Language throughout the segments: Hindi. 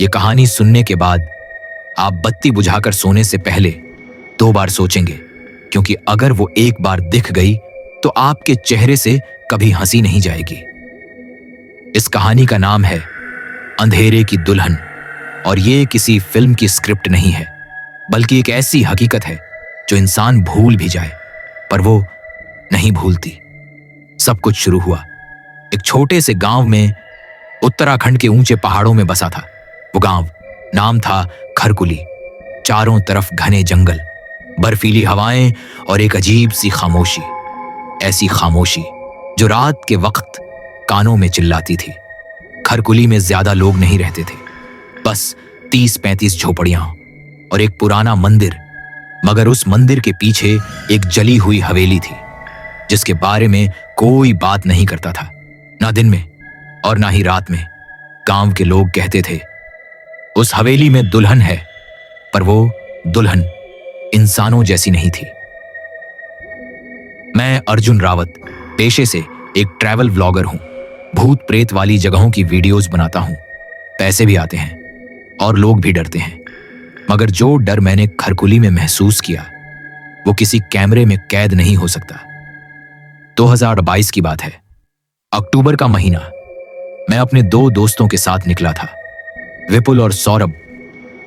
ये कहानी सुनने के बाद आप बत्ती बुझाकर सोने से पहले 2 बार सोचेंगे, क्योंकि अगर वो एक बार दिख गई तो आपके चेहरे से कभी हंसी नहीं जाएगी। इस कहानी का नाम है अंधेरे की दुल्हन, और ये किसी फिल्म की स्क्रिप्ट नहीं है, बल्कि एक ऐसी हकीकत है जो इंसान भूल भी जाए पर वो नहीं भूलती। सब कुछ शुरू हुआ एक छोटे से गांव में, उत्तराखंड के ऊंचे पहाड़ों में बसा था। वो गांव नाम था खरकुली। चारों तरफ घने जंगल, बर्फीली हवाएं और एक अजीब सी खामोशी। ऐसी खामोशी जो रात के वक्त कानों में चिल्लाती थी। खरकुली में ज्यादा लोग नहीं रहते थे, बस 30-35 झोपड़ियां और एक पुराना मंदिर। मगर उस मंदिर के पीछे एक जली हुई हवेली थी, जिसके बारे में कोई बात नहीं करता था, ना दिन में और ना ही रात में। गांव के लोग कहते थे उस हवेली में दुल्हन है, पर वो दुल्हन इंसानों जैसी नहीं थी। मैं अर्जुन रावत पेशे से एक ट्रैवल व्लॉगर हूं। भूत प्रेत वाली जगहों की वीडियोस बनाता हूं। पैसे भी आते हैं और लोग भी डरते हैं, मगर जो डर मैंने खरकुली में महसूस किया वो किसी कैमरे में कैद नहीं हो सकता। 2022 की बात है, अक्टूबर का महीना। मैं अपने 2 दोस्तों के साथ निकला था। विपुल और सौरभ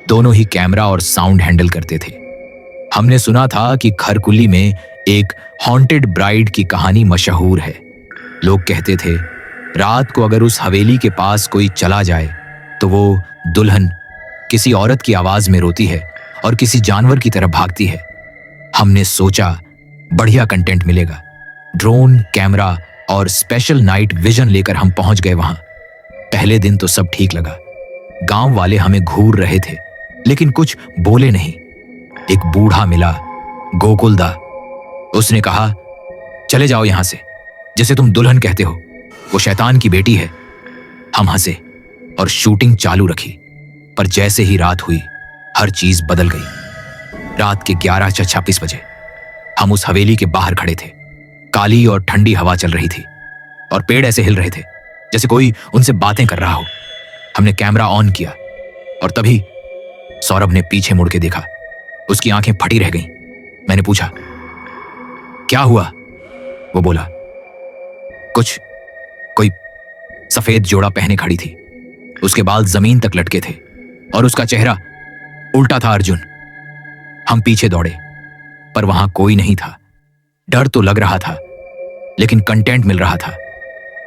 दोनों ही कैमरा और साउंड हैंडल करते थे। हमने सुना था कि खरकुली में एक हॉन्टेड ब्राइड की कहानी मशहूर है। लोग कहते थे रात को अगर उस हवेली के पास कोई चला जाए तो वो दुल्हन किसी औरत की आवाज में रोती है और किसी जानवर की तरह भागती है। हमने सोचा बढ़िया कंटेंट मिलेगा। ड्रोन, कैमरा और स्पेशल नाइट विजन लेकर हम पहुंच गए वहां। पहले दिन तो सब ठीक लगा। गांव वाले हमें घूर रहे थे, लेकिन कुछ बोले नहीं। एक बूढ़ा मिला, गोकुलदा। उसने कहा चले जाओ यहां से, जिसे तुम दुल्हन कहते हो वो शैतान की बेटी है। हम हंसे और शूटिंग चालू रखी, पर जैसे ही रात हुई हर चीज बदल गई। रात के 11:26 बजे हम उस हवेली के बाहर खड़े थे। काली और ठंडी हवा चल रही थी और पेड़ ऐसे हिल रहे थे जैसे कोई उनसे बातें कर रहा हो। हमने कैमरा ऑन किया और तभी सौरभ ने पीछे मुड़ के देखा। उसकी आंखें फटी रह गईं। मैंने पूछा क्या हुआ? वो बोला कोई सफेद जोड़ा पहने खड़ी थी। उसके बाल जमीन तक लटके थे और उसका चेहरा उल्टा था। अर्जुन, हम पीछे दौड़े, पर वहां कोई नहीं था। डर तो लग रहा था, लेकिन कंटेंट मिल रहा था।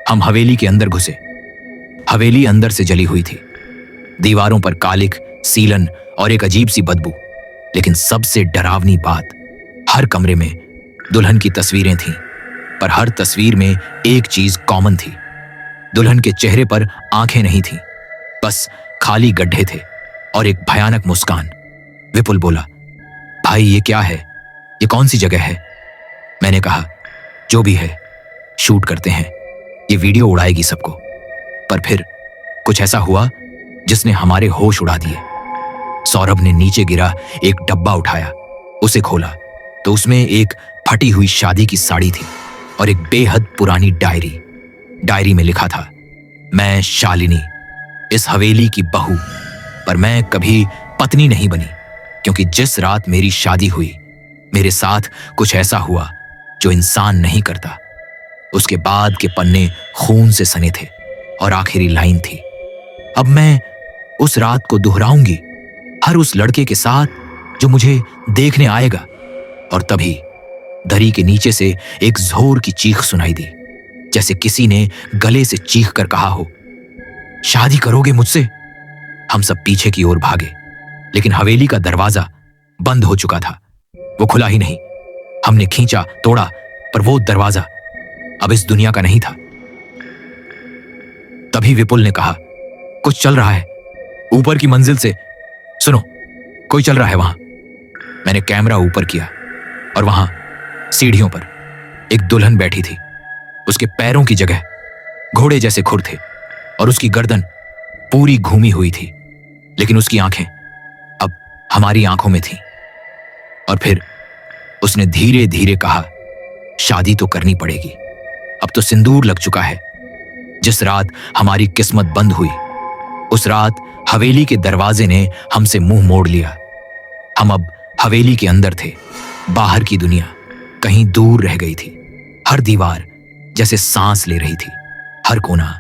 हम हवेली के अंदर घुसे। हवेली अंदर से जली हुई थी। दीवारों पर कालिक, सीलन और एक अजीब सी बदबू। लेकिन सबसे डरावनी बात, हर कमरे में दुल्हन की तस्वीरें थीं, पर हर तस्वीर में एक चीज कॉमन थी। दुल्हन के चेहरे पर आंखें नहीं थीं, बस खाली गड्ढे थे और एक भयानक मुस्कान। विपुल बोला, भाई ये क्या है? ये कौन सी जगह है? मैंने कहा, जो भी है शूट करते हैं, ये वीडियो उड़ाएगी सबको। पर फिर कुछ ऐसा हुआ जिसने हमारे होश उड़ा दिए। सौरभ ने नीचे गिरा एक डब्बा उठाया, उसे खोला तो उसमें एक फटी हुई शादी की साड़ी थी और एक बेहद पुरानी डायरी। डायरी में लिखा था, मैं शालिनी, इस हवेली की बहू, पर मैं कभी पत्नी नहीं बनी, क्योंकि जिस रात मेरी शादी हुई मेरे साथ कुछ ऐसा हुआ जो इंसान नहीं करता। उसके बाद के पन्ने खून से सने थे और आखिरी लाइन थी, अब मैं उस रात को दोहराऊंगी हर उस लड़के के साथ जो मुझे देखने आएगा। और तभी दरी के नीचे से एक जोर की चीख सुनाई दी, जैसे किसी ने गले से चीख कर कहा हो, शादी करोगे मुझसे? हम सब पीछे की ओर भागे, लेकिन हवेली का दरवाजा बंद हो चुका था। वो खुला ही नहीं। हमने खींचा, तोड़ा, पर वो दरवाजा अब इस दुनिया का नहीं था। तभी विपुल ने कहा, कुछ चल रहा है ऊपर की मंजिल से, सुनो, कोई चल रहा है वहां। मैंने कैमरा ऊपर किया और वहां सीढ़ियों पर एक दुल्हन बैठी थी। उसके पैरों की जगह घोड़े जैसे खुर थे और उसकी गर्दन पूरी घूमी हुई थी, लेकिन उसकी आंखें अब हमारी आंखों में थीं। और फिर उसने धीरे धीरे कहा, शादी तो करनी पड़ेगी, अब तो सिंदूर लग चुका है। जिस रात हमारी किस्मत बंद हुई उस रात हवेली के दरवाजे ने हमसे मुंह मोड़ लिया। हम अब हवेली के अंदर थे। बाहर की दुनिया कहीं दूर रह गई थी। हर दीवार जैसे सांस ले रही थी, हर कोना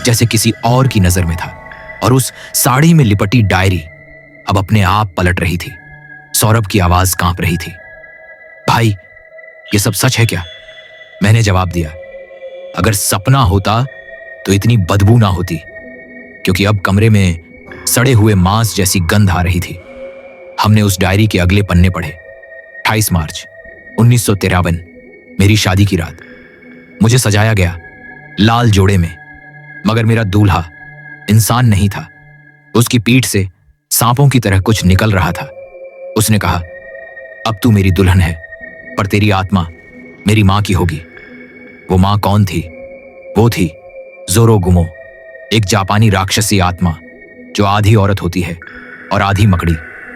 जैसे किसी और की नजर में था, और उस साड़ी में लिपटी डायरी अब अपने आप पलट रही थी। सौरभ की आवाज कांप रही थी। भाई, ये सब सच है क्या? मैंने जवाब दिया। अगर सपना होता तो इतनी बदबू ना होती, क्योंकि अब कमरे में सड़े हुए मांस जैसी गंध आ रही थी। हमने उस डायरी के अगले पन्ने पढ़े। 28 मार्च 1953, मेरी शादी की रात। मुझे सजाया गया लाल जोड़े में, मगर मेरा दूल्हा इंसान नहीं था। उसकी पीठ से सांपों की तरह कुछ निकल रहा था। उसने कहा, अब तू मेरी दुल्हन है, पर तेरी आत्मा मेरी मां की होगी। वो मां कौन थी? वो थी जोरोगुमो, एक जापानी राक्षसी आत्मा जो आधी औरत होती है और आधी मकड़ी,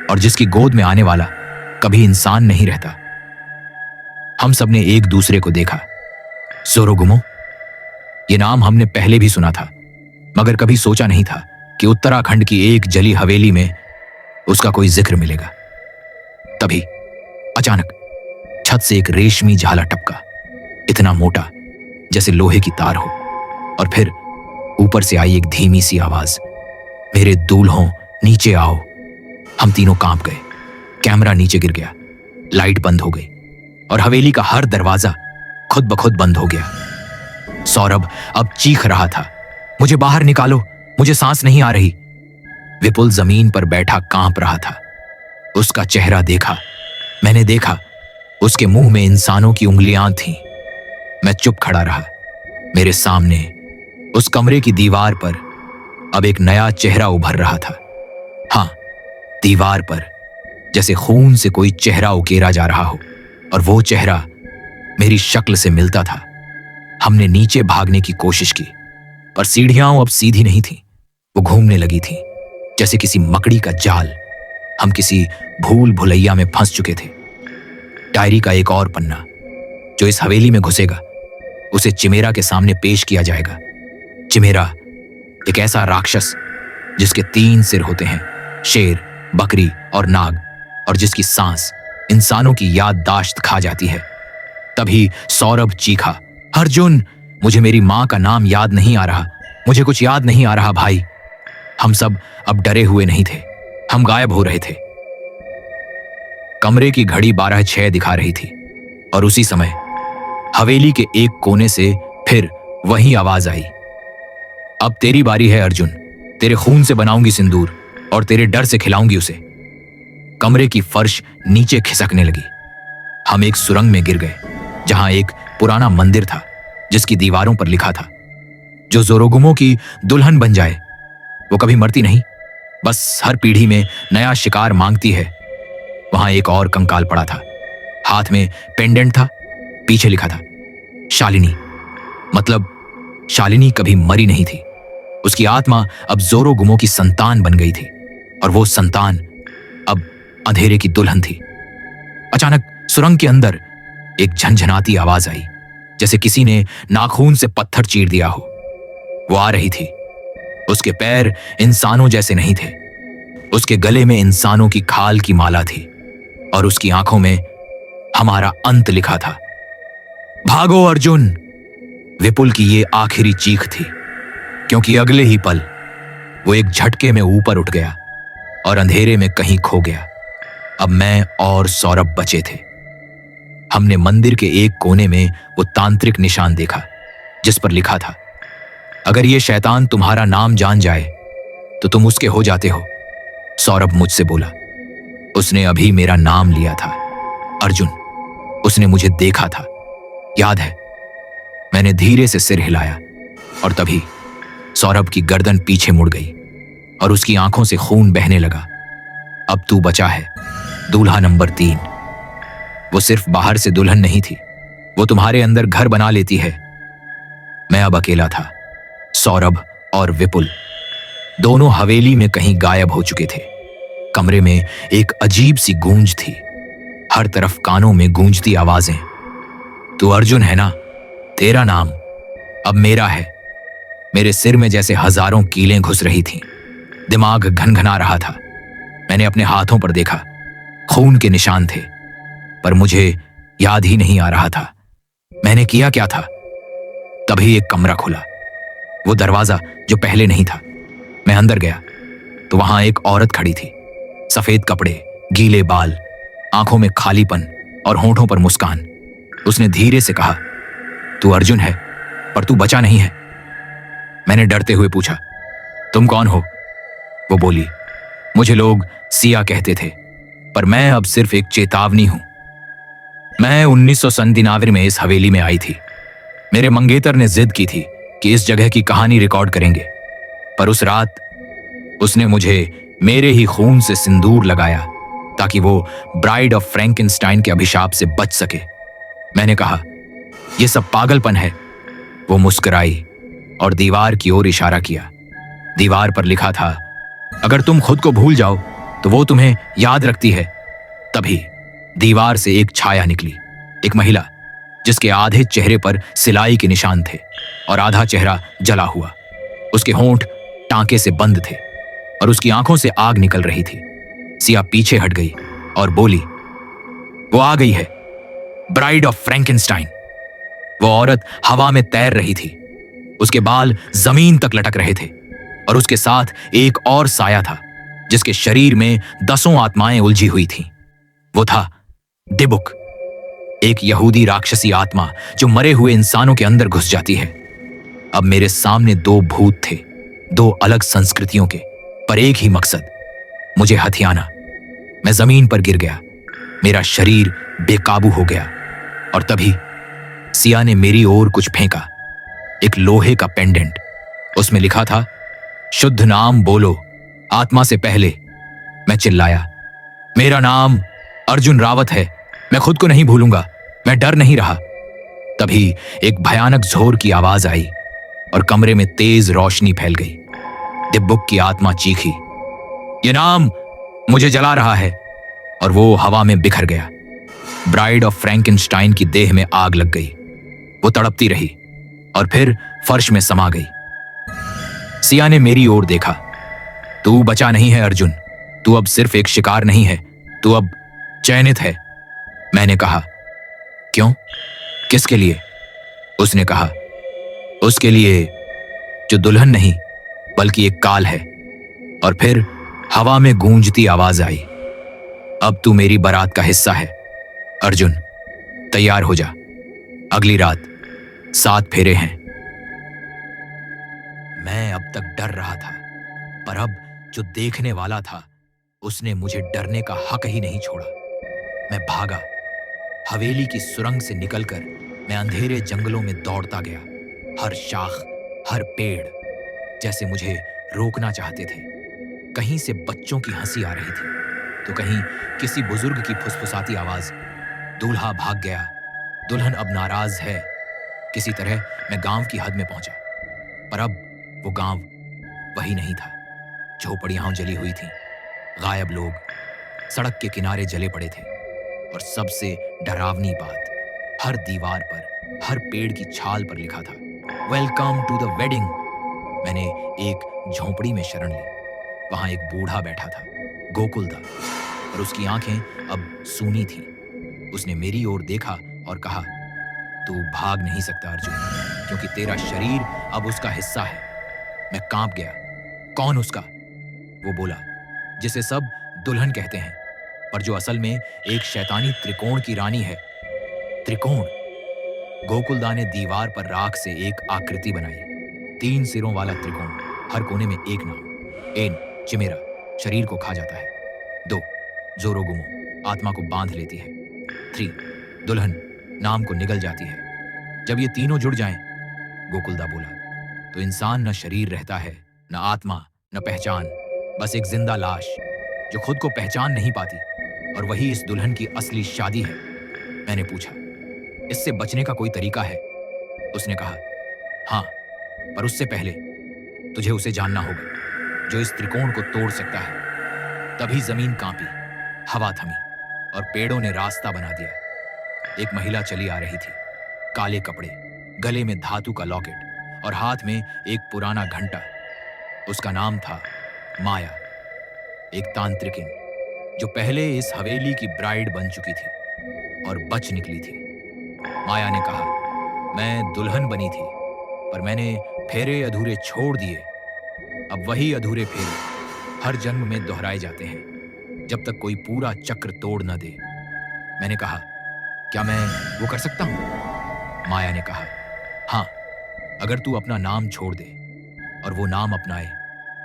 और जिसकी गोद में आने वाला कभी इंसान नहीं रहता। हम सबने एक दूसरे को देखा। जोरोगुमो, ये नाम हमने पहले भी सुना था, मगर कभी सोचा नहीं था कि उत्तराखंड की एक जली हवेली में उसका कोई जिक्र मिलेगा। तभी अचानक छत से एक रेशमी झाला टपका, इतना मोटा जैसे लोहे की तार हो, और फिर ऊपर से आई एक धीमी सी आवाज, मेरे दूल्हों नीचे आओ। हम तीनों कांप गए। कैमरा नीचे गिर गया, लाइट बंद हो गई, और हवेली का हर दरवाजा खुद ब खुद बंद हो गया। सौरभ अब चीख रहा था, मुझे बाहर निकालो, मुझे सांस नहीं आ रही। विपुल जमीन पर बैठा कांप रहा था। उसका चेहरा देखा, मैंने देखा, उसके मुंह में इंसानों की उंगलियां थीं। मैं चुप खड़ा रहा। मेरे सामने उस कमरे की दीवार पर अब एक नया चेहरा उभर रहा था। हाँ, दीवार पर जैसे खून से कोई चेहरा उकेरा जा रहा हो, और वो चेहरा मेरी शक्ल से मिलता था। हमने नीचे भागने की कोशिश की, पर सीढ़ियां अब सीधी नहीं थी, वो घूमने लगी थी जैसे किसी मकड़ी का जाल। हम किसी भूल भुलैया में फंस चुके थे। डायरी का एक और पन्ना, जो इस हवेली में घुसेगा उसे चिमेरा के सामने पेश किया जाएगा। चिमेरा एक ऐसा राक्षस जिसके 3 सिर होते हैं, शेर, बकरी और नाग, और जिसकी सांस इंसानों की याददाश्त खा जाती है। तभी सौरभ चीखा, अर्जुन, मुझे मेरी मां का नाम याद नहीं आ रहा, मुझे कुछ याद नहीं आ रहा भाई। हम सब अब डरे हुए नहीं थे, हम गायब हो रहे थे। कमरे की घड़ी 12:06 दिखा रही थी, और उसी समय हवेली के एक कोने से फिर वही आवाज आई, अब तेरी बारी है अर्जुन, तेरे खून से बनाऊंगी सिंदूर और तेरे डर से खिलाऊंगी उसे। कमरे की फर्श नीचे खिसकने लगी। हम एक सुरंग में गिर गए, जहां एक पुराना मंदिर था जिसकी दीवारों पर लिखा था, जो जोरोगुमो की दुल्हन बन जाए वो कभी मरती नहीं, बस हर पीढ़ी में नया शिकार मांगती है। वहां एक और कंकाल पड़ा था, हाथ में पेंडेंट था, पीछे लिखा था शालिनी। मतलब शालिनी कभी मरी नहीं थी, उसकी आत्मा अब जोरोगुमो की संतान बन गई थी, और वो संतान अब अंधेरे की दुल्हन थी। अचानक सुरंग के अंदर एक झनझनाती आवाज आई, जैसे किसी ने नाखून से पत्थर चीर दिया हो। वो आ रही थी। उसके पैर इंसानों जैसे नहीं थे, उसके गले में इंसानों की खाल की माला थी, और उसकी आंखों में हमारा अंत लिखा था। भागो अर्जुन! विपुल की ये आखिरी चीख थी, क्योंकि अगले ही पल वो एक झटके में ऊपर उठ गया और अंधेरे में कहीं खो गया। अब मैं और सौरभ बचे थे। हमने मंदिर के एक कोने में वो तांत्रिक निशान देखा, जिस पर लिखा था, अगर ये शैतान तुम्हारा नाम जान जाए तो तुम उसके हो जाते हो। सौरभ मुझसे बोला, उसने अभी मेरा नाम लिया था, अर्जुन। उसने मुझे देखा था, याद है? मैंने धीरे से सिर हिलाया, और तभी सौरभ की गर्दन पीछे मुड़ गई और उसकी आंखों से खून बहने लगा। अब तू बचा है, दूल्हा नंबर 3। वो सिर्फ बाहर से दुल्हन नहीं थी, वो तुम्हारे अंदर घर बना लेती है। मैं अब अकेला था। सौरभ और विपुल दोनों हवेली में कहीं गायब हो चुके थे। कमरे में एक अजीब सी गूंज थी, हर तरफ कानों में गूंजती आवाजें। तू अर्जुन है ना? तेरा नाम अब मेरा है। मेरे सिर में जैसे हजारों कीलें घुस रही थीं। दिमाग घनघना रहा था। मैंने अपने हाथों पर देखा, खून के निशान थे, पर मुझे याद ही नहीं आ रहा था मैंने किया क्या था। तभी एक कमरा खुला, वो दरवाजा जो पहले नहीं था। मैं अंदर गया तो वहां एक औरत खड़ी थी, सफेद कपड़े, गीले बाल, आंखों में खालीपन और होंठों पर मुस्कान। उसने धीरे से कहा, तू अर्जुन है, पर तू बचा नहीं है। मैंने डरते हुए पूछा, तुम कौन हो? वो बोली, मुझे लोग सिया कहते थे, पर मैं अब सिर्फ एक चेतावनी हूं। मैं 1997 में इस हवेली में आई थी। मेरे मंगेतर ने जिद की थी कि इस जगह की कहानी रिकॉर्ड करेंगे, पर उस रात उसने मुझे मेरे ही खून से सिंदूर लगाया ताकि वो ब्राइड ऑफ फ्रैंकेनस्टाइन के अभिशाप से बच सके। मैंने कहा, यह सब पागलपन है। वो मुस्कुराई और दीवार की ओर इशारा किया। दीवार पर लिखा था, अगर तुम खुद को भूल जाओ तो वो तुम्हें याद रखती है। तभी दीवार से एक छाया निकली, एक महिला जिसके आधे चेहरे पर सिलाई के निशान थे और आधा चेहरा जला हुआ। उसके होंठ टांके से बंद थे और उसकी आंखों से आग निकल रही थी। सिया पीछे हट गई और बोली, वो आ गई है, ब्राइड ऑफ फ्रैंकेनस्टाइन। वो औरत हवा में तैर रही थी, उसके बाल जमीन तक लटक रहे थे और उसके साथ एक और साया था जिसके शरीर में 10 आत्माएं उलझी हुई थीं। वो था दिबुक, एक यहूदी राक्षसी आत्मा जो मरे हुए इंसानों के अंदर घुस जाती है। अब मेरे सामने 2 भूत थे, 2 अलग संस्कृतियों के, पर एक ही मकसद, मुझे हथियाना। मैं जमीन पर गिर गया, मेरा शरीर बेकाबू हो गया और तभी सिया ने मेरी ओर कुछ फेंका, एक लोहे का पेंडेंट। उसमें लिखा था, शुद्ध नाम बोलो आत्मा से पहले। मैं चिल्लाया, मेरा नाम अर्जुन रावत है, मैं खुद को नहीं भूलूंगा, मैं डर नहीं रहा। तभी एक भयानक जोर की आवाज आई और कमरे में तेज रोशनी फैल गई। दिब्बुक की आत्मा चीखी, ये नाम मुझे जला रहा है, और वो हवा में बिखर गया। ब्राइड ऑफ फ्रैंकेनस्टाइन की देह में आग लग गई। वो तड़पती रही और फिर फर्श में समा गई। सिया ने मेरी ओर देखा, तू बचा नहीं है अर्जुन, तू अब सिर्फ एक शिकार नहीं है, तू अब चयनित है। मैंने कहा, क्यों, किसके लिए? उसने कहा, उसके लिए जो दुल्हन नहीं बल्कि एक काल है। और फिर हवा में गूंजती आवाज आई, अब तू मेरी बारात का हिस्सा है अर्जुन, तैयार हो जा, अगली रात 7 फेरे हैं। मैं अब तक डर रहा था, पर अब जो देखने वाला था उसने मुझे डरने का हक ही नहीं छोड़ा। मैं भागा, हवेली की सुरंग से निकलकर मैं अंधेरे जंगलों में दौड़ता गया। हर शाख, हर पेड़ जैसे मुझे रोकना चाहते थे। कहीं से बच्चों की हंसी आ रही थी तो कहीं किसी बुजुर्ग की फुसफुसाती आवाज, दूल्हा भाग गया, दुल्हन अब नाराज है। किसी तरह मैं गांव की हद में पहुंचा, पर अब वो गांव वही नहीं था। झोपड़ियां जली हुई थीं, गायब लोग, सड़क के किनारे जले पड़े थे, और सबसे डरावनी बात, हर दीवार पर, हर पेड़ की छाल पर लिखा था, वेलकम टू द वेडिंग। मैंने एक झोंपड़ी में शरण ली। वहां एक बूढ़ा बैठा था, गोकुलदा, और उसकी आंखें अब सूनी थीं। उसने मेरी ओर देखा और कहा, तू भाग नहीं सकता अर्जुन, क्योंकि तेरा शरीर अब उसका हिस्सा है। मैं कांप गया, कौन उसका? वो बोला, जिसे सब दुल्हन कहते हैं, पर जो असल में एक शैतानी त्रिकोण की रानी है। त्रिकोण? गोकुलदा ने दीवार पर राख से एक आकृति बनाई, 3 सिरों वाला त्रिकोण, हर कोने में एक नाम। एन, चिमेरा, शरीर को खा जाता है। 2, जोरोगुमो, आत्मा को बांध लेती है। 3, दुल्हन, नाम को निगल जाती है। जब ये तीनों जुड़ जाएं, गोकुलदा बोला, तो इंसान न शरीर रहता है, न आत्मा, न पहचान, बस एक जिंदा लाश जो खुद को पहचान नहीं पाती। और वही इस दुल्हन की असली शादी है। मैंने पूछा, इससे बचने का कोई तरीका है? उसने कहा, हाँ, पर उससे पहले तुझे उसे जानना होगा जो इस त्रिकोण को तोड़ सकता है। तभी जमीन कांपी, हवा थमी और पेड़ों ने रास्ता बना दिया। एक महिला चली आ रही थी, काले कपड़े, गले में धातु का लॉकेट और हाथ में एक पुराना घंटा। उसका नाम था माया, एक तांत्रिकिन जो पहले इस हवेली की ब्राइड बन चुकी थी और बच निकली थी। माया ने कहा, मैं दुल्हन बनी थी, पर मैंने फेरे अधूरे छोड़ दिए। अब वही अधूरे फेरे हर जन्म में दोहराए जाते हैं, जब तक कोई पूरा चक्र तोड़ न दे। मैंने कहा, क्या मैं वो कर सकता हूं? माया ने कहा, हाँ, अगर तू अपना नाम छोड़ दे और वो नाम अपनाए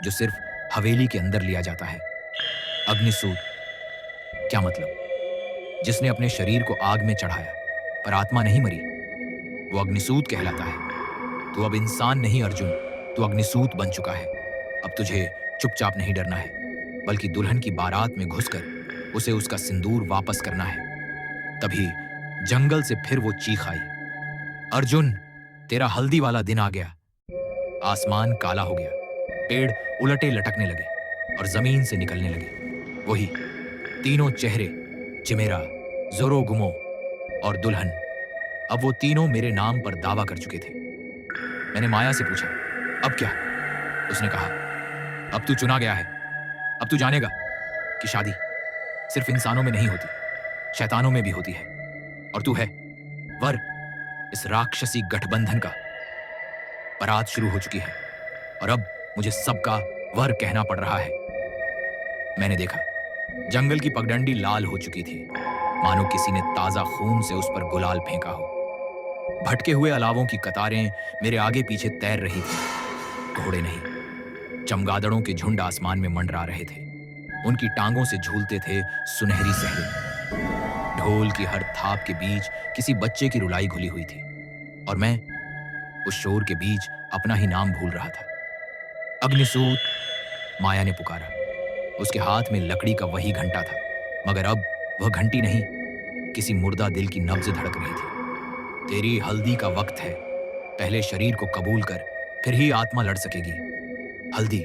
जो सिर्फ हवेली के अंदर लिया जाता है, अग्निसूत। क्या मतलब? जिसने अपने शरीर को आग में चढ़ाया पर आत्मा नहीं मरी, वो अग्निसूत कहलाता है। तू अब इंसान नहीं अर्जुन, तू अग्निसूत बन चुका है। अब तुझे चुपचाप नहीं डरना है, बल्कि दुल्हन की बारात में घुसकर उसे उसका सिंदूर वापस करना है। तभी जंगल से फिर वो चीख आई, अर्जुन, तेरा हल्दी वाला दिन आ गया। आसमान काला हो गया, पेड़ उलटे लटकने लगे और जमीन से निकलने लगे वही तीनों चेहरे, चिमेरा, जोरोगुमो और दुल्हन। अब वो तीनों मेरे नाम पर दावा कर चुके थे। मैंने माया से पूछा, अब क्या? उसने कहा, अब तू चुना गया है। अब तू जानेगा कि शादी सिर्फ इंसानों में नहीं होती, शैतानों में भी होती है। और तू है वर इस राक्षसी गठबंधन का। बारात शुरू हो चुकी है और अब मुझे सबका वर कहना पड़ रहा है। मैंने देखा, जंगल की पगडंडी लाल हो चुकी थी, मानो किसी ने ताजा खून से उस पर गुलाल फेंका हो। भटके हुए अलावों की कतारें मेरे आगे पीछे तैर रही थी। घोड़े नहीं, चमगादड़ों के झुंड आसमान में मंडरा रहे थे। उनकी टांगों से झूलते थे सुनहरी सहरे। ढोल की हर थाप के बीच किसी बच्चे की रुलाई घुली हुई थी और मैं उस शोर के बीच अपना ही नाम भूल रहा था। अग्निसूत, माया ने पुकारा। उसके हाथ में लकड़ी का वही घंटा था, मगर अब वह घंटी नहीं, किसी मुर्दा दिल की नब्ज धड़क रही थी। तेरी हल्दी का वक्त है। पहले शरीर को कबूल कर, फिर ही आत्मा लड़ सकेगी। हल्दी।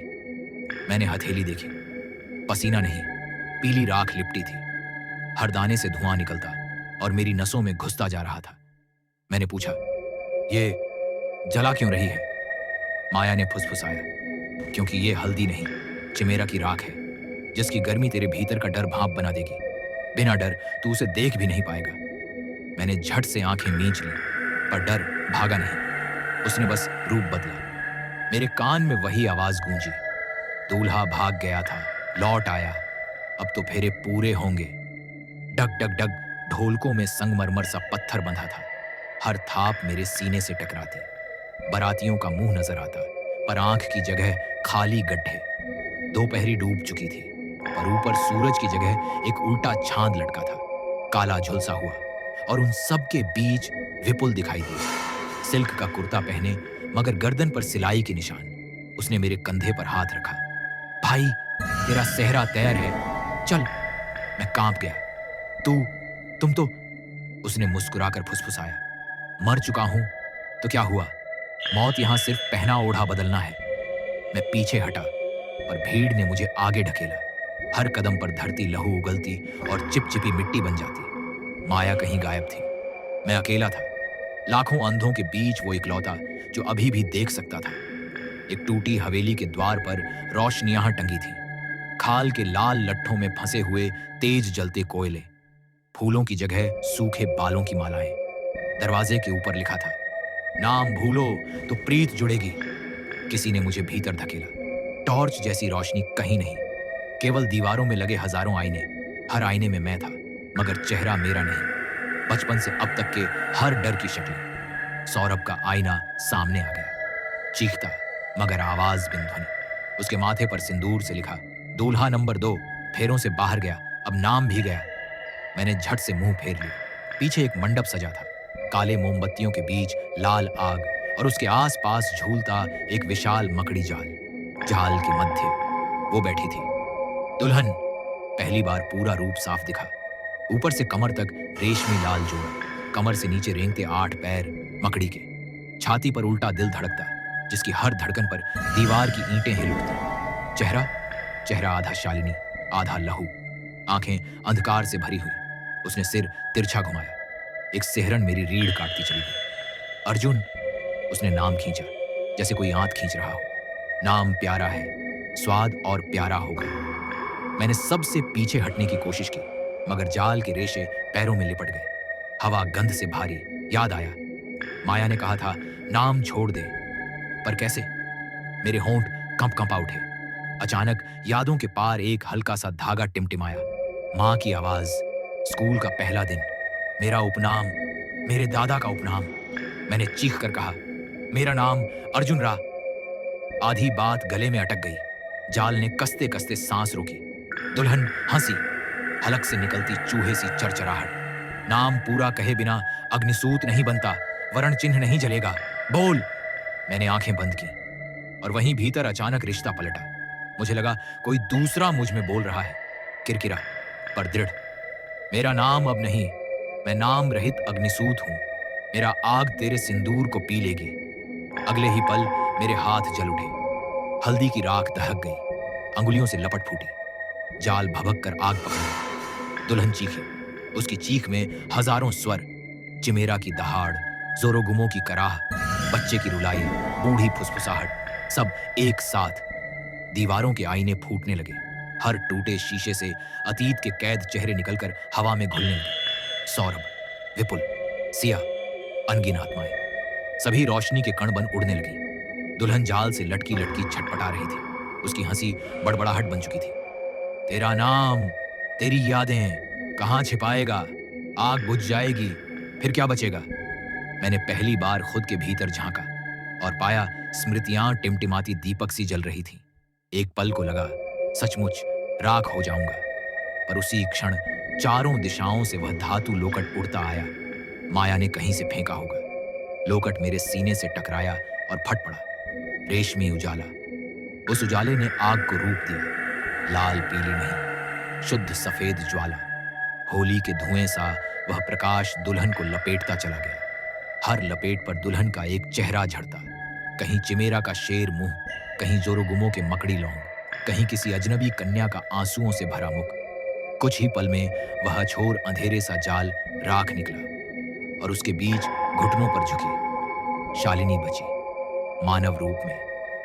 मैंने हथेली देखी। पसीना नहीं, पीली राख लिपटी थी। हर दाने से धुआं निकलता और मेरी नसों में घुसता जा रहा था। मैंने पूछा, ये जला क्यों रही है? माया ने फुसफुसाया, क्योंकि ये हल्दी नहीं, चिमेरा की राख है, जिसकी गर्मी तेरे भीतर का डर भाप बना देगी। बिना डर तू उसे देख भी नहीं पाएगा। मैंने झट से आंखें मींच ली, पर डर भागा नहीं, उसने बस रूप बदला। मेरे कान में वही आवाज गूंजी, दूल्हा भाग गया था, लौट आया, अब तो फेरे पूरे होंगे। डग डग डग ढोलकों में संगमरमर सा पत्थर बंधा था। हर थाप मेरे सीने से टकराती। बारातियों का मुंह नजर आता, पर आंख की जगह खाली गड्ढे। दोपहरी डूब चुकी थी, पर ऊपर सूरज की जगह एक उल्टा चांद लटका था, काला झुलसा हुआ। और उन सब के बीच विपुल दिखाई दिया, सिल्क का कुर्ता पहने, मगर गर्दन पर सिलाई के निशान। उसने मेरे कंधे पर हाथ रखा। भाई, तेरा सेहरा तैयार है, चल। मैं कांप गया। तुम तो, उसने मुस्कुराकर फुसफुसाया। मर चुका हूं तो क्या हुआ? मौत यहां सिर्फ पहना ओढ़ा बदलना है। मैं पीछे हटा, पर भीड़ ने मुझे आगे ढकेला। हर कदम पर धरती लहू उगलती और चिपचिपी मिट्टी बन जाती। माया कहीं गायब थी। मैं अकेला था, लाखों अंधों के बीच वो इकलौता जो अभी भी देख सकता था। एक टूटी हवेली के द्वार पर रोशनियां टंगी थी, खाल के लाल लट्ठों में फंसे हुए तेज जलते कोयले, फूलों की जगह सूखे बालों की मालाएं। दरवाजे के ऊपर लिखा था, नाम भूलो तो प्रीत जुड़ेगी। किसी ने मुझे भीतर धकेला। टॉर्च जैसी रोशनी कहीं नहीं, केवल दीवारों में लगे हजारों आईने। हर आईने में मैं था, मगर चेहरा मेरा नहीं। बचपन से अब तक के हर डर की शक्लें। सौरभ का आईना सामने आ गया, चीखता मगर आवाज बिन ध्वनि। उसके माथे पर सिंदूर से लिखा, दूल्हा नंबर 2 फेरों से बाहर गया, अब नाम भी गया। मैंने झट से मुंह फेर लिया। पीछे एक मंडप सजा था, काले मोमबत्तियों के बीच लाल आग और उसके आसपास झूलता एक विशाल मकड़ी जाल। जाल के मध्य वो बैठी थी, दुल्हन। पहली बार पूरा रूप साफ दिखा। ऊपर से कमर तक रेशमी लाल जोड़ा, कमर से नीचे रेंगते 8 पैर मकड़ी के, छाती पर उल्टा दिल धड़कता, जिसकी हर धड़कन पर दीवार की ईंटें हिल उठती। चेहरा आधा शालिनी, आधा लहू, आंखें अंधकार से भरी हुई। उसने सिर तिरछा घुमाया। एक सिहरन मेरी रीढ़ काटती चली गई। अर्जुन, उसने नाम खींचा, जैसे कोई आंत खींच रहा हो। नाम प्यारा है, स्वाद और प्यारा होगा। मैंने सबसे पीछे हटने की कोशिश की, मगर जाल के रेशे पैरों में लिपट गए। हवा गंध से भारी। याद आया, माया ने कहा था नाम छोड़ दे। पर कैसे? मेरे होंठ कंपा उठे। अचानक यादों के पार एक हल्का सा धागा टिमटिमाया। मां की आवाज, स्कूल का पहला दिन, मेरा उपनाम, मेरे दादा का उपनाम। मैंने चीख कर कहा, मेरा नाम अर्जुन रा। आधी बात गले में अटक गई। जाल ने कसते कसते सांस रोकी। दुल्हन हंसी, हलक से निकलती चूहे सी चरचराहट। नाम पूरा कहे बिना अग्निसूत नहीं बनता, वर्ण चिन्ह नहीं जलेगा। बोल। मैंने आंखें बंद की और वहीं भीतर अचानक रिश्ता पलटा। मुझे लगा कोई दूसरा मुझ में बोल रहा है, किरकिरा पर दृढ़। मेरा नाम अब नहीं, मैं नाम रहित अग्निसूत हूं। मेरा आग तेरे सिंदूर को पी लेगी। अगले ही पल मेरे हाथ जल उठे। हल्दी की राख दहक गई, अंगुलियों से लपट फूटी। जाल भभक कर आग पकड़ गया। दुल्हन चीखी, उसकी चीख में हजारों स्वर। चिमेरा की दहाड़, जोरोगुमो की कराह, बच्चे की रुलाई, बूढ़ी फुसफुसाहट, सब एक साथ। दीवारों के आईने फूटने लगे। हर टूटे शीशे से अतीत के कैद चेहरे निकलकर हवा में घुलने लगे। सौरभ, विपुल, सिया, अनगिन आत्माएं, सभी रोशनी के कण बन उड़ने लगी। दुल्हन जाल से लटकी लटकी छटपटा रही थी। उसकी हंसी बड़बड़ाहट बन चुकी थी। तेरा नाम, तेरी यादें कहां छिपाएगा? आग बुझ जाएगी, फिर क्या बचेगा? मैंने पहली बार खुद के भीतर झांका और पाया स्मृतियां टिमटिमाती दीपक सी जल रही थीं। एक पल को लगा सचमुच राख हो जाऊंगा, पर उसी क्षण चारों दिशाओं से वह धातु लोकट उड़ता आया। माया ने कहीं से फेंका होगा। लोकट मेरे सीने से टकराया और फट पड़ा। रेशमी उजाला। उस उजाले ने आग को रूप दिया, लाल पीली नहीं, शुद्ध सफेद ज्वाला। होली के धुएं सा वह प्रकाश दुल्हन को लपेटता चला गया। हर लपेट पर दुल्हन का एक चेहरा झड़ता। कहीं चिमेरा का शेर मुंह, कहीं जोरोगुमो के मकड़ी लौंग, कहीं किसी अजनबी कन्या का आंसुओं से भरा मुख। कुछ ही पल में वह अछोर अंधेरे सा जाल राख निकला और उसके बीच घुटनों पर झुकी शालिनी बची, मानव रूप में,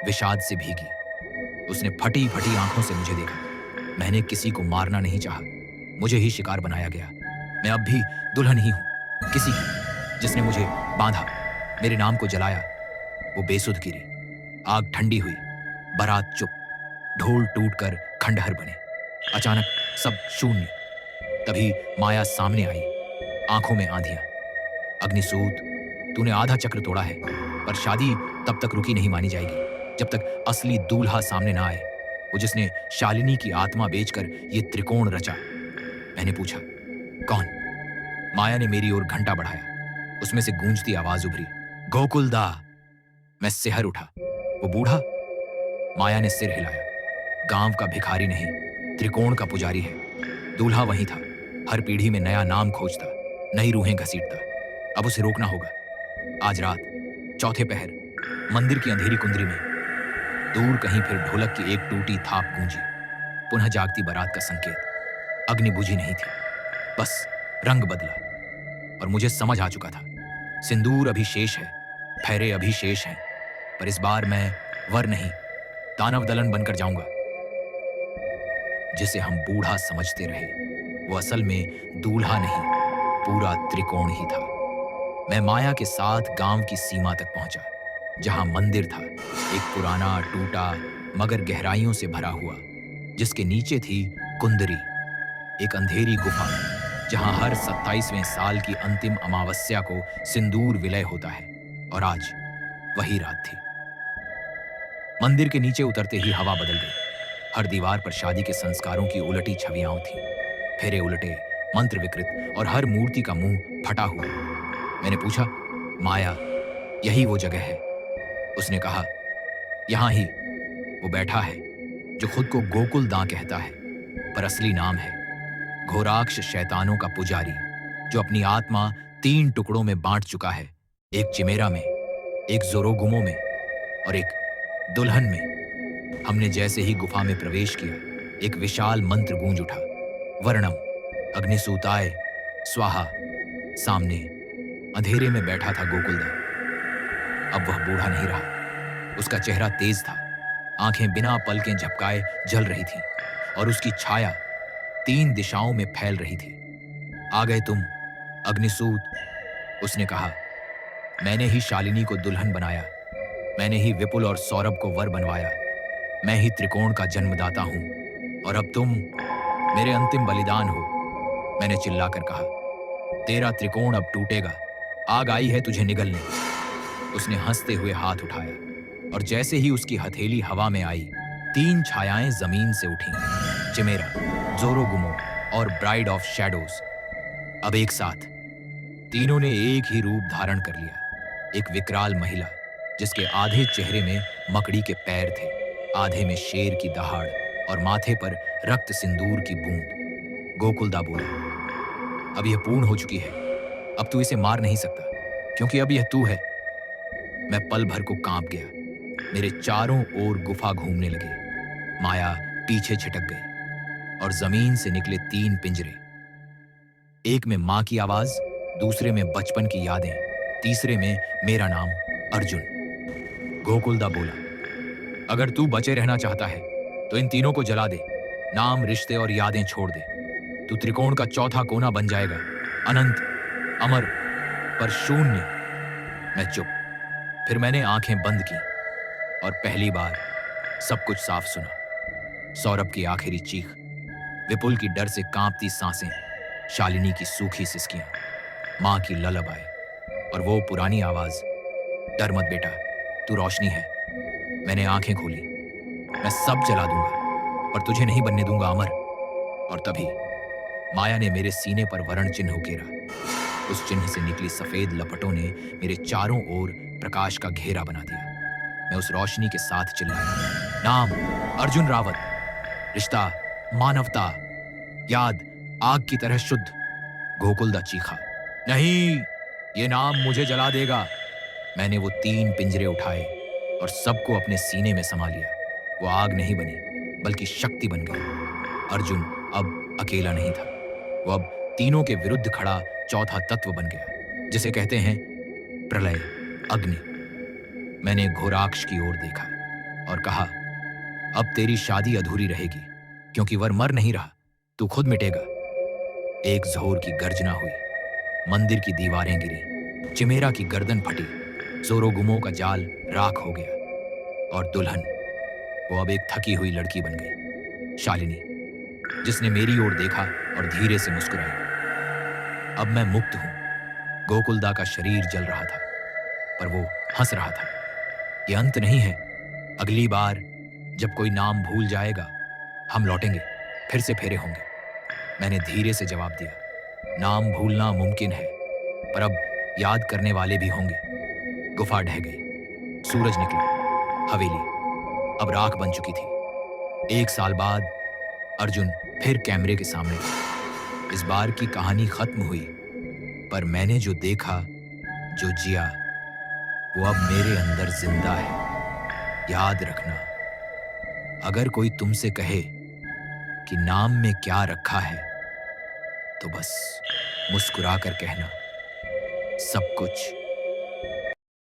विषाद से भीगी। उसने फटी फटी आंखों से मुझे देखा। मैंने किसी को मारना नहीं चाहा, मुझे ही शिकार बनाया गया। मैं अब भी दुल्हन ही हूं, किसी की, जिसने मुझे बांधा, मेरे नाम को जलाया। वो बेसुध गिरी, आग ठंडी हुई, बारात चुप, ढोल टूटकर खंडहर बने। अचानक सब शून्य। तभी माया सामने आई, आंखों में आंधियां। अग्निसूत, तूने आधा चक्र तोड़ा है, पर शादी तब तक रुकी नहीं मानी जाएगी जब तक असली दूल्हा सामने ना आए, वो जिसने शालिनी की आत्मा बेचकर ये त्रिकोण रचा। मैंने पूछा, कौन? माया ने मेरी ओर घंटा बढ़ाया। उसमें से गूंजती आवाज उभरी, गोकुलदा। मैं सिहर उठा। वो बूढ़ा? माया ने सिर हिलाया। गांव का भिखारी नहीं, त्रिकोण का पुजारी है। दूल्हा वही था, हर पीढ़ी में नया नाम खोजता, नई रूहें घसीटता। अब उसे रोकना होगा। आज रात, चौथे पहर, मंदिर की अंधेरी कुंदरी में, दूर कहीं फिर ढोलक की एक टूटी थाप गूंजी। पुनः जागती बारात का संकेत। अग्नि बुझी नहीं थी, बस रंग बदला। और मुझे समझ आ चुका था, सिंदूर अभी शेष है, फेरे अभी शेष हैं, पर इस बार मैं वर नहीं, दानव दलन बनकर जाऊंगा। जिसे हम बूढ़ा समझते रहे, वो असल में दूल्हा नहीं, पूरा त्रिकोण ही था। मैं माया के साथ गांव की सीमा तक पहुंचा, जहां मंदिर था, एक पुराना टूटा मगर गहराइयों से भरा हुआ, जिसके नीचे थी कुंदरी, एक अंधेरी गुफा, जहां हर 27वें साल की अंतिम अमावस्या को सिंदूर विलय होता है। और आज वही रात थी। मंदिर के नीचे उतरते ही हवा बदल गई। हर दीवार पर शादी के संस्कारों की उलटी छवियां थीं, फेरे उलटे, मंत्र विकृत, और हर मूर्ति का मुंह फटा हुआ। मैंने पूछा, माया, यही वो जगह है? उसने कहा, यहां ही। वो बैठा है, जो खुद को गोकुल दां कहता है, पर असली नाम है घोराक्ष शैतानों का पुजारी, जो अपनी आत्मा 3 टुकड़ों में बांट चुका है, एक चिमेरा में, एक जोरोगुमो में और एक दुल्हन में। हमने जैसे ही गुफा में प्रवेश किया, एक विशाल मंत्र गूंज उठा, वर्णम अग्निसूताय स्वाहा। सामने अंधेरे में बैठा था गोकुलदा। अब वह बूढ़ा नहीं रहा, उसका चेहरा तेज था, आंखें बिना पलकें झपकाए जल रही थीं और उसकी छाया 3 दिशाओं में फैल रही थी। आ गए तुम, अग्निसूत, उसने कहा। मैंने ही शालिनी को दुल्हन बनाया, मैंने ही विपुल और सौरभ को वर बनवाया, मैं ही त्रिकोण का जन्मदाता हूं और अब तुम मेरे अंतिम बलिदान हो। मैंने चिल्लाकर कहा, तेरा त्रिकोण अब टूटेगा, आग आई है तुझे निगलने। उसने हंसते हुए हाथ उठाया और जैसे ही उसकी हथेली हवा में आई, 3 छायाएं जमीन से उठीं, चिमेरा, जोरोगुमो और ब्राइड ऑफ शैडोज। अब एक साथ तीनों ने एक ही रूप धारण कर लिया, एक विकराल महिला जिसके आधे चेहरे में मकड़ी के पैर थे, आधे में शेर की दहाड़ और माथे पर रक्त सिंदूर की बूंद। गोकुलदा बोला, अब यह पूर्ण हो चुकी है, अब तू इसे मार नहीं सकता, क्योंकि अब यह तू है। मैं पल भर को कांप गया, मेरे चारों ओर गुफा घूमने लगे। माया पीछे छिटक गई और जमीन से निकले 3 पिंजरे, एक में मां की आवाज, दूसरे में बचपन की यादें, तीसरे में मेरा नाम अर्जुन। गोकुलदा बोला, अगर तू बचे रहना चाहता है तो इन तीनों को जला दे, नाम, रिश्ते और यादें छोड़ दे। तू त्रिकोण का चौथा कोना बन जाएगा, अनंत, अमर, पर शून्य। मैं चुप। फिर मैंने आंखें बंद की और पहली बार सब कुछ साफ सुना। सौरभ की आखिरी चीख, विपुल की डर से कांपती सांसें, शालिनी की सूखी सिसकियां, मां की ललबाई और वो पुरानी आवाज, डर मत बेटा, तू रोशनी है। मैंने आंखें खोली, मैं सब जला दूंगा पर तुझे नहीं बनने दूंगा अमर। और तभी माया ने मेरे सीने पर वर्ण चिन्ह उकेरा। उस चिन्ह से निकली सफेद लपटों ने मेरे चारों ओर प्रकाश का घेरा बना दिया। मैं उस रोशनी के साथ चिल्लाया, नाम अर्जुन रावत, रिश्ता मानवता, याद आग की तरह शुद्ध। गोकुलदा चीखा, नहीं, ये नाम मुझे जला देगा। मैंने वो 3 पिंजरे उठाए और सबको अपने सीने में समा लिया। वो आग नहीं बनी बल्कि शक्ति बन गई। अर्जुन अब अकेला नहीं था, वो अब तीनों के विरुद्ध खड़ा चौथा तत्व बन गया, जिसे कहते हैं प्रलय, अग्नि। मैंने घोराक्ष की ओर देखा और कहा, अब तेरी शादी अधूरी रहेगी, क्योंकि वर मर नहीं रहा, तू खुद मिटेगा। एक जोर की गर्जना हुई, मंदिर की दीवारें गिरी, चिमेरा की गर्दन फटी, जोरोगुमो का जाल राख हो गया और दुल्हन, वो अब एक थकी हुई लड़की बन गई, शालिनी, जिसने मेरी ओर देखा और धीरे से मुस्कुराई। अब मैं मुक्त हूं। गोकुलदा का शरीर जल रहा था पर वो हंस रहा था। ये अंत नहीं है, अगली बार जब कोई नाम भूल जाएगा हम लौटेंगे, फिर से फेरे होंगे। मैंने धीरे से जवाब दिया, नाम भूलना मुमकिन है पर अब याद करने वाले भी होंगे। गुफा ढह गई, सूरज निकला, हवेली अब राख बन चुकी थी। 1 साल बाद अर्जुन फिर कैमरे के सामने था। इस बार की कहानी खत्म हुई पर मैंने जो देखा, जो जिया, वो अब मेरे अंदर जिंदा है। याद रखना, अगर कोई तुमसे कहे कि नाम में क्या रखा है तो बस मुस्कुरा कर कहना, सब कुछ